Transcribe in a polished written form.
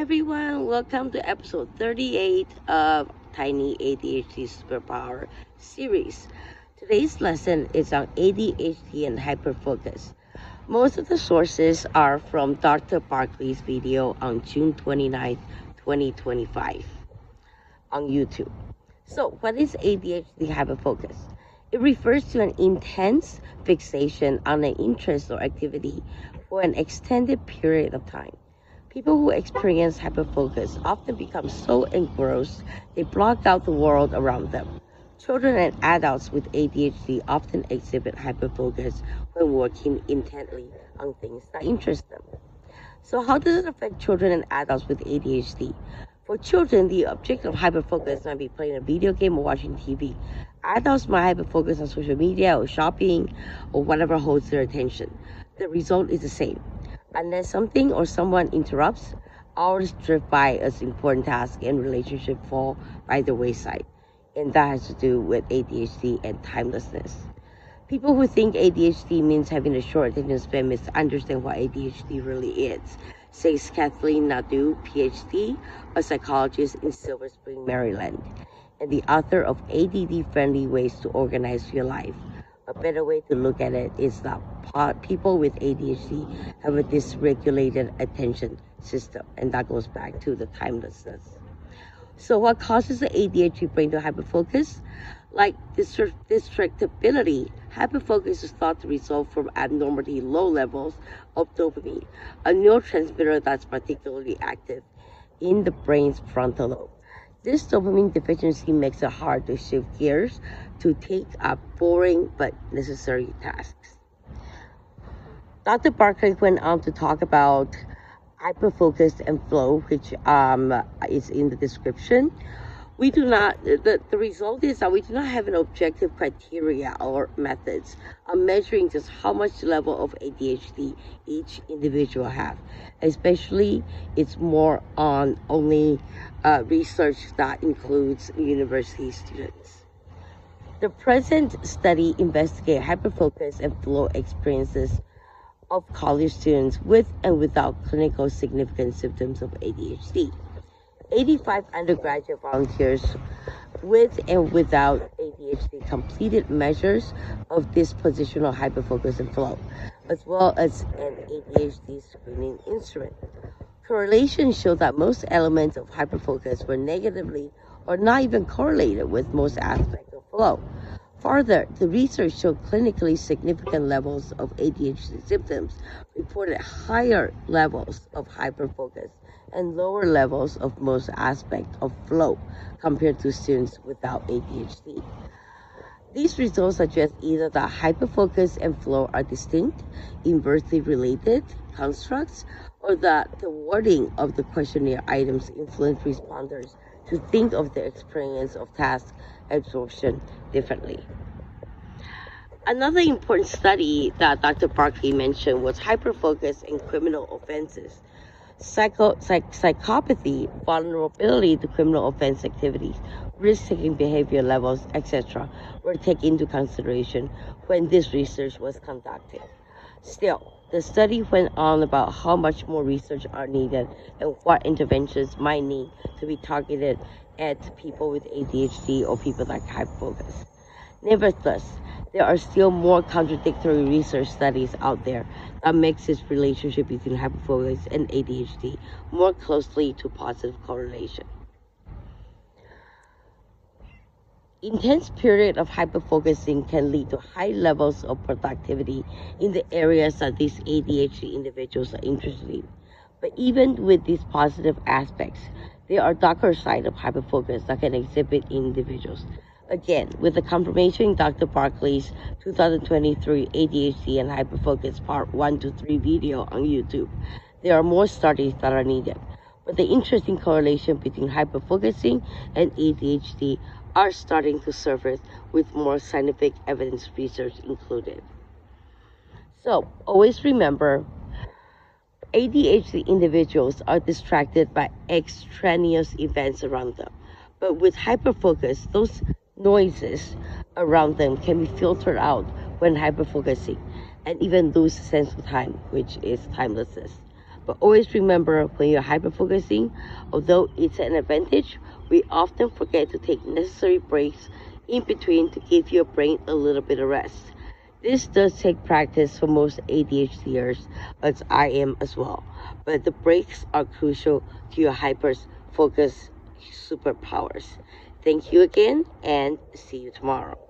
everyone, welcome to episode 38 of Tiny ADHD Superpower series. Today's lesson is on ADHD and hyperfocus. Most of the sources are from Dr. Barkley's video on June 29, 2025 on YouTube. So, what is ADHD hyperfocus? It refers to an intense fixation on an interest or activity for an extended period of time. People who experience hyperfocus often become so engrossed they block out the world around them. Children and adults with ADHD often exhibit hyperfocus when working intently on things that interest them. So how does it affect children and adults with ADHD? For children, the object of hyperfocus might be playing a video game or watching TV. Adults might hyperfocus on social media or shopping or whatever holds their attention. The result is the same. Unless something or someone interrupts, hours drift by as important tasks and relationships fall by the wayside. And that has to do with ADHD and timelessness. People who think ADHD means having a short attention span misunderstand what ADHD really is, says Kathleen Nadeau, Ph.D., a psychologist in Silver Spring, Maryland, and the author of ADD-Friendly Ways to Organize Your Life. A better way to look at it is that people with ADHD have a dysregulated attention system, and that goes back to the timelessness. So what causes the ADHD brain to hyperfocus? Like distractibility, hyperfocus is thought to result from abnormally low levels of dopamine, a neurotransmitter that's particularly active in the brain's frontal lobe. This dopamine deficiency makes it hard to shift gears to take up boring but necessary tasks. Dr. Barkley went on to talk about hyperfocus and flow, which is in the description. We do not, the result is that we do not have an objective criteria or methods of measuring just how much level of ADHD each individual have. Especially, it's more on only research that includes university students. The present study investigates hyperfocus and flow experiences of college students with and without clinical significant symptoms of ADHD. 85 undergraduate volunteers with and without ADHD completed measures of dispositional hyperfocus and flow, as well as an ADHD screening instrument. Correlations show that most elements of hyperfocus were negatively or not even correlated with most aspects of flow. Further, the research showed clinically significant levels of ADHD symptoms reported higher levels of hyperfocus and lower levels of most aspects of flow compared to students without ADHD. These results suggest either that hyperfocus and flow are distinct, inversely related constructs, or that the wording of the questionnaire items influence responders to think of the experience of task absorption differently. Another important study that Dr. Barkley mentioned was hyperfocus in criminal offenses. Psychopathy, vulnerability to criminal offense activities, risk-taking behavior levels, etc. were taken into consideration when this research was conducted. Still, the study went on about how much more research are needed and what interventions might need to be targeted at people with ADHD or people that hyperfocus. Nevertheless, there are still more contradictory research studies out there that makes this relationship between hyperfocus and ADHD more closely to positive correlation. Intense period of hyperfocusing can lead to high levels of productivity in the areas that these ADHD individuals are interested in. But even with these positive aspects, there are darker sides of hyperfocus that can exhibit in individuals. Again, with the confirmation in Dr. Barkley's 2023 ADHD and Hyperfocus Part 1 to 3 video on YouTube, there are more studies that are needed. But the interesting correlation between hyperfocusing and ADHD are starting to surface with more scientific evidence research included. So, always remember, ADHD individuals are distracted by extraneous events around them. But with hyperfocus, those noises around them can be filtered out when hyperfocusing and even lose sense of time, which is timelessness. But always remember, when you're hyper-focusing, although it's an advantage, we often forget to take necessary breaks in between to give your brain a little bit of rest. This does take practice for most ADHDers, as I am as well. But the breaks are crucial to your hyper-focus superpowers. Thank you again, and see you tomorrow.